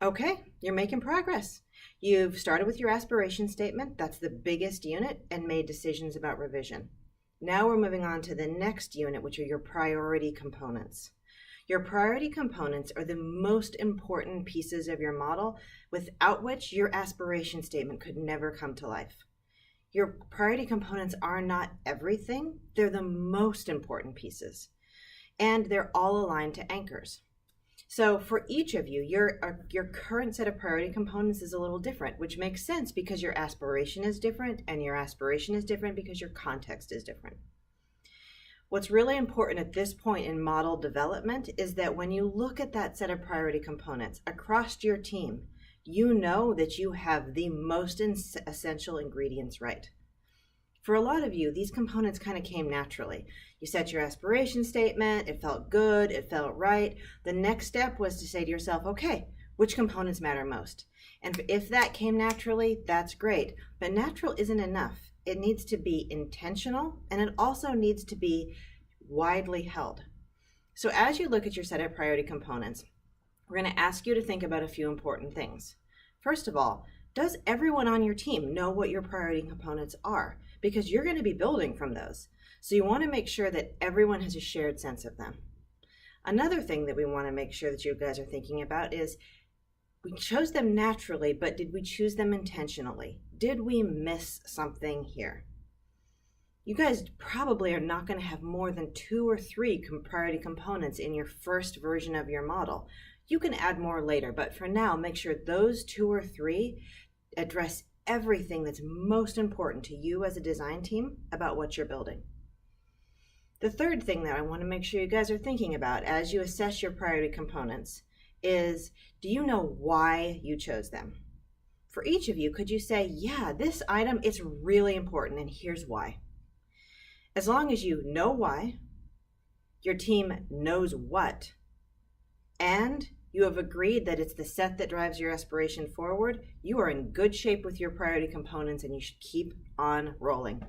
Okay, you're making progress. You've started with your aspiration statement, that's the biggest unit, and made decisions about revision. Now we're moving on to the next unit, which are your priority components. Your priority components are the most important pieces of your model, without which your aspiration statement could never come to life. Your priority components are not everything, they're the most important pieces, and they're all aligned to anchors. So for each of you, your current set of priority components is a little different, which makes sense because your aspiration is different, and your aspiration is different because your context is different. What's really important at this point in model development is that when you look at that set of priority components across your team, you know that you have the most essential ingredients right. For a lot of you, these components kind of came naturally. You set your aspiration statement, it felt good, it felt right. The next step was to say to yourself, okay, which components matter most? And if that came naturally, that's great. But natural isn't enough. It needs to be intentional, and it also needs to be widely held. So as you look at your set of priority components, we're going to ask you to think about a few important things. First of all, does everyone on your team know what your priority components are? Because you're going to be building from those. So you want to make sure that everyone has a shared sense of them. Another thing that we want to make sure that you guys are thinking about is we chose them naturally, but did we choose them intentionally? Did we miss something here? You guys probably are not going to have more than 2 or 3 priority components in your first version of your model. You can add more later, but for now, make sure those 2 or 3 address everything that's most important to you as a design team about what you're building. The third thing that I want to make sure you guys are thinking about as you assess your priority components is, do you know why you chose them? For each of you, could you say, yeah, this item is really important and here's why? As long as you know why, your team knows what, and you have agreed that it's the set that drives your aspiration forward, you are in good shape with your priority components and you should keep on rolling.